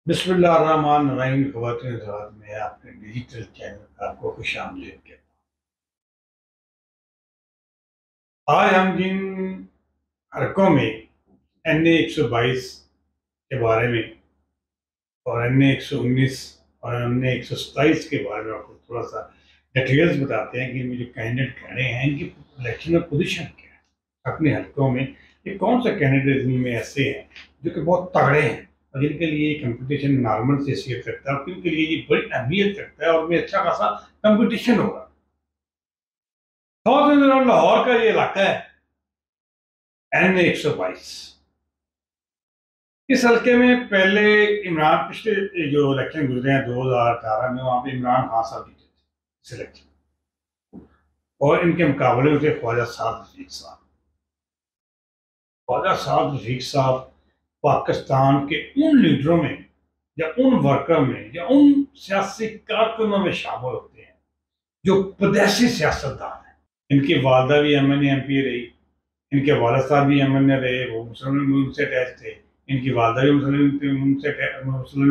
बिस्मिल्लाहिर्रहमानिर्रहीम। ख़वातीन हज़रात, में आपके डिजिटल चैनल आपको खुशामदीद कहता हूँ। आज हम जिन हरकों में NA 122 के बारे में और NA 119 और NA 127 के बारे में आपको थोड़ा सा डिटेल्स बताते हैं कि इनमें जो कैंडिडेट खड़े हैं इनकी इलेक्शन में पोजीशन क्या है अपने हलकों में। ये कौन सा कैंडिडेट इनमें ऐसे हैं जो कि बहुत तगड़े हैं और जिनके लिए कंपटीशन नॉर्मल से हैसियत रखता है और जिनके लिए ये बड़ी अहमियत रखता है और उनमें अच्छा खासा कंपटीशन होगा। और लाहौर का ये इलाका है NA 122। इस हल्के में पहले इमरान, पिछले जो इलेक्शन गुजरे हैं 2018 में, वहां पे इमरान खान साहब जीते थे इस इलेक्शन और इनके मुकाबले में थे ख्वाजा साद रफीक साहब। ख्वाजा साद रफीक साहब पाकिस्तान के उन लीडरों में या उन वर्कर में या उन सियासी कारकुनों में शामिल होते हैं जो पदेशी सियासतदान हैं। इनकी वालदा भी MNA MP रही, इनके वालिद साहब भी MNA रहे, वो मुस्लिम लीग से अटैच थे। इनकी वालदा भी मुस्लिम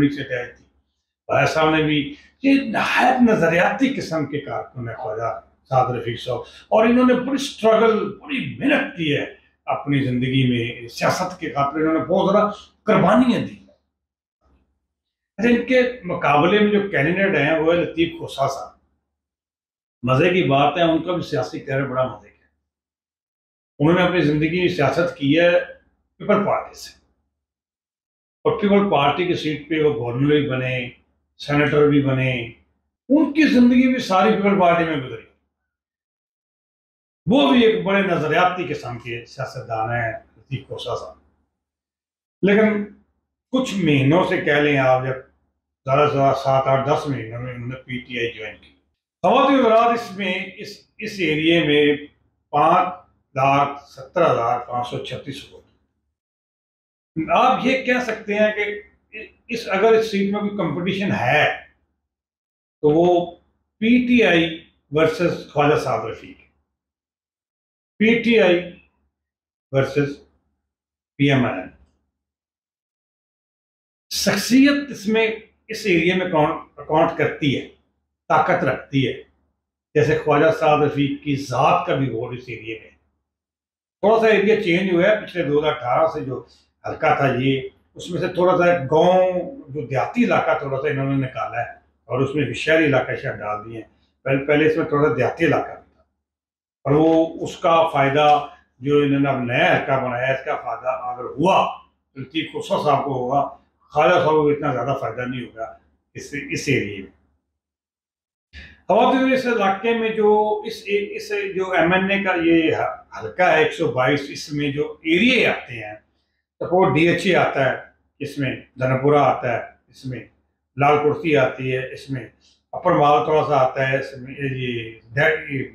लीग से अटैच थी। भाई साहब ने भी, ये नहायत नजरियाती किस्म के कारकुन है ख्वाजा साद रफीक साहब, और इन्होंने बड़ी स्ट्रगल, बड़ी मेहनत की है अपनी जिंदगी में। सियासत के खातिर इन्होंने बहुत ज़्यादा कुर्बानियां दी। अच्छा, इनके मुकाबले में जो कैंडिडेट हैं वो है लतीफ खोसा साहब। मजे की बात है, उनका भी सियासी कैरियर बड़ा मजे का है। उन्होंने अपनी जिंदगी में सियासत की है पीपल पार्टी से, और पीपल पार्टी की सीट पे वो गवर्नर भी बने, सेनेटर भी बने। उनकी जिंदगी भी सारी पीपल पार्टी में गुजरी। वो भी एक बड़े नजरियाती किस्म के सियासतदान है लतीफ खोसा साहब। लेकिन कुछ महीनों से कह लें आप, जब ज़्यादा से ज़्यादा 7 8 10 महीनों में उन्होंने PTI ज्वाइन की। खवातीन हज़रात, इसमें इस एरिए में 5,17,536 वोट। आप ये कह सकते हैं कि अगर इस सीट में कोई कंपटीशन है तो वो PTI versus Khawaja Saad Rafique, PTI versus PMLN। शख्सियत इसमें इस एरिया में अकाउंट करती है, ताकत रखती है। जैसे ख्वाजा साद रफीक की जात का भी वोट इस एरिया में। थोड़ा सा एरिया चेंज हुआ है पिछले 2018 से, जो हल्का था ये, उसमें से थोड़ा सा गांव, जो देहाती इलाका थोड़ा सा इन्होंने निकाला है और उसमें शहरी इलाका शायद डाल दिए हैं। पहले इसमें थोड़ा सा देहाती इलाका भी था, और वो उसका फायदा जो इन्होंने अब नया हल्का बनाया, इसका फायदा अगर हुआ तो लतीफ खोसा साहब को होगा। ख्वाजा साहब को इतना ज्यादा फायदा नहीं होगा इस एरिए में। और इस इलाके में जो इस जो MNA का ये हल्का है 122, इसमें जो एरिया आते हैं, सपोज DHA आता है, इसमें धनपुरा आता है, इसमें लाल कुर्सी आती है, इसमें अपर माल थोड़ा सा आता है, इसमें ये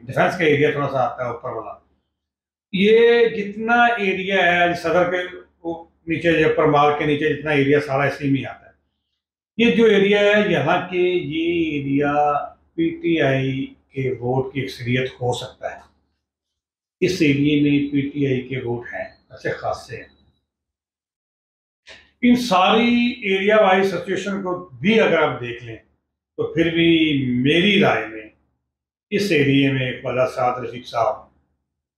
डिफेंस का एरिया थोड़ा सा आता है ऊपर वाला। ये जितना एरिया है सदर के नीचे, अपर माल के नीचे जितना एरिया सारा इसी में आता है। ये जो एरिया है यहाँ के, ये एरिया PTI के वोट की अक्सरियत हो सकता है। इस एरिया में PTI के वोट हैं अच्छे खासे हैं। इन सारी एरिया वाइज सिचुएशन को भी अगर आप देख लें तो फिर भी मेरी राय में इस एरिया में ख्वाजा साद रफीक साहब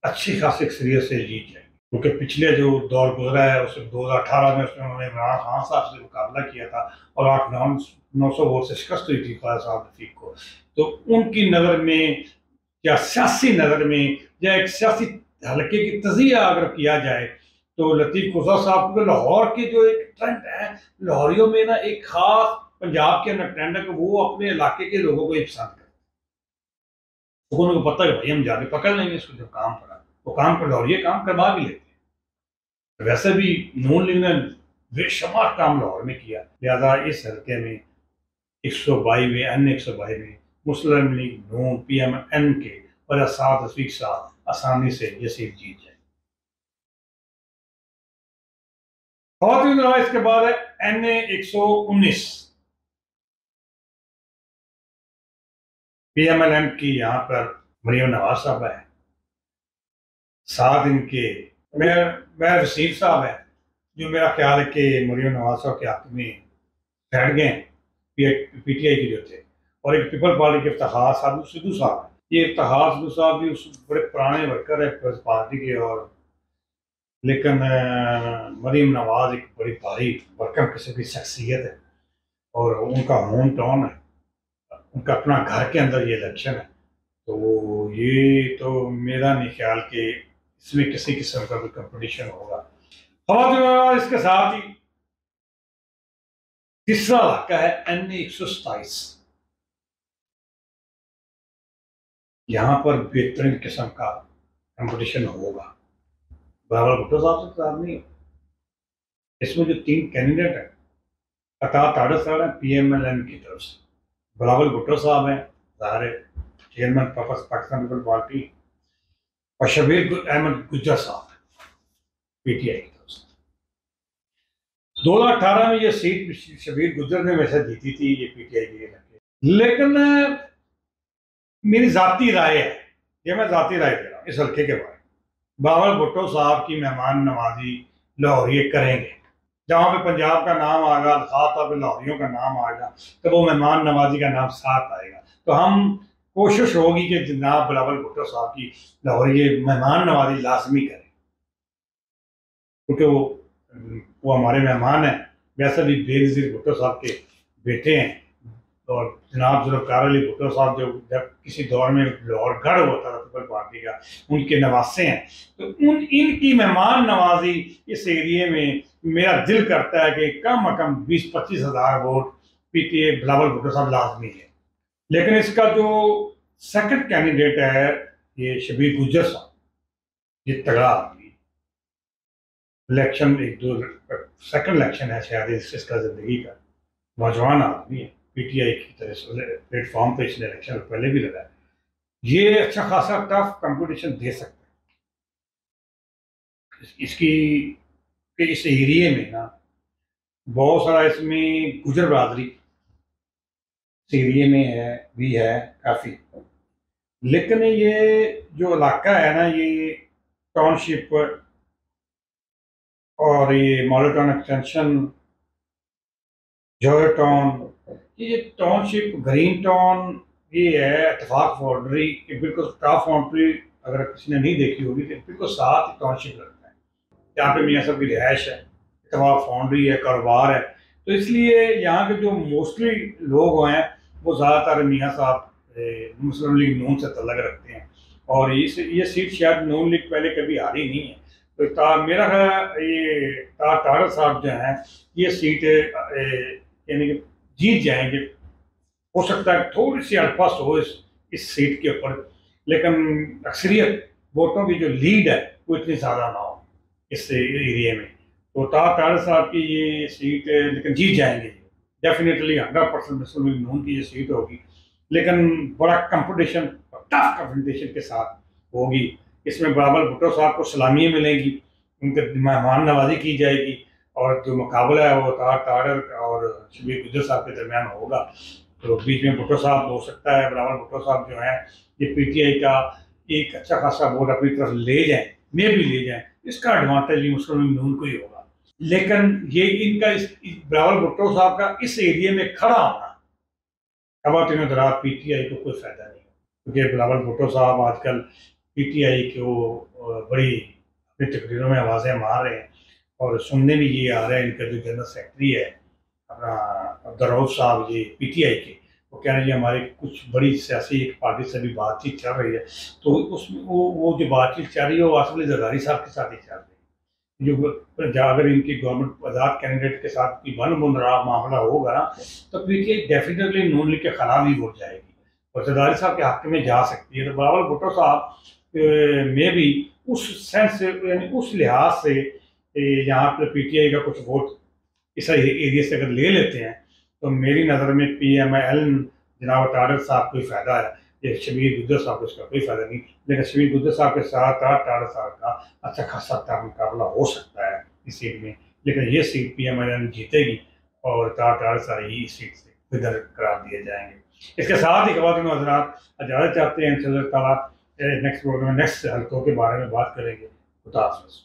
अच्छी खासी अक्सरियत से जीत जाएंगे, क्योंकि पिछले जो दौर गुजरा है उसमें 2018 में उसमें उन्होंने इमरान खान साहब से मुकाबला किया था और 800-900 वोट से शिकस्त हुई थी ख्वाजा साद रफीक को। तो उनकी नज़र में, या सियासी नज़र में, या एक सियासी हल्के की तजिया अगर किया जाए तो लतीफ खोसा साहब को लाहौर के जो एक ट्रेंड है, लाहौरियों में ना एक खास पंजाब के अंदर ट्रेंड है कि वो अपने इलाके के लोगों को ही पसंद करते हैं। तो उनको पता है भाई हम जाके पकड़ लेंगे इसको, जो काम पड़ा वो काम कर, लाहौरिये काम करवा भी लेते हैं। वैसे भी नून लीग ने बेशुमार काम लाहौर में किया, लिहाजा इस हल्के में 122 में, N 122 में मुस्लिम लीग नून PMN के वजह साद रफीक साहब आसानी से ये सीट जीत जाए। और इसके बाद है NA 119 PMLN की, यहाँ पर मरियम नवाज साहब है, साथ इनके मेयर वसीम साहब है, जो मेरा ख्याल है कि मरियम नवाज साहब के हक में बैठ गए पीटीआई के जो थे। और एक पीपल पार्टी के इफ्तिखार साहब सिद्धू साहब, ये इफ्तिखार सिद्धू साहब भी उस बड़े पुराने वर्कर है पीपल्स पार्टी के। और लेकिन मरीम नवाज एक बड़ी भारी भरकम किस्म की शख्सियत है और उनका होम टाउन है, उनका अपना घर के अंदर ये इलेक्शन है। तो ये तो मेरा नहीं ख्याल कि इसमें किसी किस्म का भी कंपटीशन होगा। और इसके साथ ही तीसरा इलाका है NE 127। यहाँ पर बेहतरीन किस्म का कंपटीशन होगा। बिलावल भुट्टो साहब नहीं, इसमें जो 3 कैंडिडेट हैं अता ताड़र साहब हैं PMLN की तरफ से, बिलावल भुट्टो साहब हैं ज़ाहिर चेयरमैन पाकिस्तान पीपल पार्टी, और शबीर अहमद गुज्जर साहब PTI की तरफ से। 2018 में ये सीट शबीर गुज्जर ने वैसे जीती थी ये PTI की लड़के। लेकिन मेरी जाती राय है, ये मैं जाती राय दे रहा हूँ इस हल्के के बारे में, बिलावल भुट्टो साहब की मेहमान नवाजी लाहौरिये करेंगे। जहाँ पे पंजाब का नाम आएगा, खास तौर पर लाहौरियों का नाम आएगा, तो वो मेहमान नवाजी का नाम साथ आएगा। तो हम कोशिश होगी कि जनाब बिलावल भुट्टो साहब की लाहौरिये मेहमान नवाजी लाजमी करें, क्योंकि वो हमारे मेहमान हैं। वैसे भी बेनज़ीर भुट्टो साहब के बेटे हैं और जनाब जुल्फ़िकार अली भुट्टो साहब जो जब किसी दौर में लाहौर गढ़ होता था पीपल पार्टी का, उनके नवासे हैं। तो इनकी मेहमान नवाजी इस एरिए में मेरा दिल करता है कि कम अज़ कम 20-25 हज़ार वोट PTI बिलावल भुट्टो साहब लाजमी है। लेकिन इसका जो सेकंड कैंडिडेट है ये शबीर गुज्जर साहब, ये तगड़ा आदमी, इलेक्शन सेकंड इलेक्शन है शायद इसका जिंदगी का, नौजवान आदमी है, PTI की तरह से प्लेटफॉर्म पे इसने इलेक्शन पहले भी लड़ा है। ये अच्छा खासा टफ कंपटीशन दे सकता है। इसकी इस एरिए में ना बहुत सारा इसमें गुजर बरादरी इस एरिए में है काफ़ी। लेकिन ये जो इलाका है ना, ये टाउनशिप और ये model town extension, Joy town, ये टाउनशिप, ग्रीन टाउन, ये है इत्तेफाक बाउंड्री के बिल्कुल टॉप बाउंड्री। अगर किसी ने नहीं देखी होगी तो बिल्कुल साथ ही टाउनशिप लगता है। यहाँ पे मियाँ साहब की रिहाइश है, इत्तेफाक बाउंड्री है, कारोबार है। तो इसलिए यहाँ के जो मोस्टली लोग हैं वो ज़्यादातर मियाँ साहब मुस्लिम लीग नून से तल्लक रखते हैं। और ये सीट शायद नून लीग पहले कभी हारी नहीं है। तो मेरा ख्याल ये ताड़र साहब जो हैं ये सीट यानी कि जीत जाएंगे। हो सकता है थोड़ी सी अल्फास हो इस सीट के ऊपर, लेकिन अक्सरियत वोटों की जो लीड है वो इतनी ज़्यादा ना हो इस एरिए में। तो ताड़र साहब की ये सीट लेकिन जीत जाएंगे डेफिनेटली, 100% मुस्लिम लीग नून की ये सीट होगी। लेकिन बड़ा कंपटीशन, टफ कंपटीशन के साथ होगी। इसमें बिलावल भुट्टो साहब को सलामियाँ मिलेंगी, उनके मेहमान नवाजी की जाएगी, और जो मुकाबला है वो ताड़र और शबीर गुज्जर साहब के दरमियान होगा। तो बीच में भुट्टो साहब हो सकता है, बिलावल भुट्टो साहब जो है ये PTI का एक अच्छा खासा वोट अपनी तरफ ले जाएं, में भी ले जाएं, इसका एडवांटेज भी मुस्लिम लीग नून को ही होगा। लेकिन ये इनका बिलावल भुट्टो साहब का इस एरिए में खड़ा होना खवातीन हज़रात PTI को कोई फ़ायदा नहीं, क्योंकि बिलावल भुट्टो साहब आजकल PTI को बड़ी अपनी तकरीरों में आवाज़ें मार रहे हैं। और सुनने भी ये आ रहा है, इनका जो जनरल सेक्रेटरी है अपना अब्दुर्रऊफ साहब जी PTI के, वो कह रहे हैं हमारी कुछ बड़ी सियासी एक पार्टी से भी बातचीत चल रही है। तो उसमें वो जो बातचीत चल रही है वो आसिफ अली ज़रदारी साहब के साथ ही चल रही है। जो अगर इनकी गवर्नमेंट आज़ाद कैंडिडेट के साथ की बनमुनरा मामला होगा ना, तो PTI डेफिनेटली नून लीग के खिलाफ ही वोट जाएगी और ज़रदारी साहब के हक में जा सकती है। तो बिलावल भुट्टो साहब में भी उस सेंस से, यानी उस लिहाज से यहाँ पर PTI का कुछ वोट इस एरिया से अगर ले लेते हैं तो मेरी नज़र में PMLN जनाब ताड़र साहब को ही फ़ायदा है, ये शबीर गुज्जर साहब को इसका कोई फ़ायदा नहीं। लेकिन शबीर गुज्जर साहब के साथ ताड़र साहब का अच्छा खासा मुकाबला हो सकता है इस सीट में। लेकिन ये सीट PMLN जीतेगी और ताड़र साहब ही इस सीट से विदर करार दिए जाएंगे। इसके साथ ही ख़वातीन व हज़रात इजाज़त चाहते हैं, इंशाअल्लाह ताला नेक्स्ट प्रोग्राम में नेक्स्ट हल्कों के बारे में बात करेंगे। खुदा हाफ़िज़।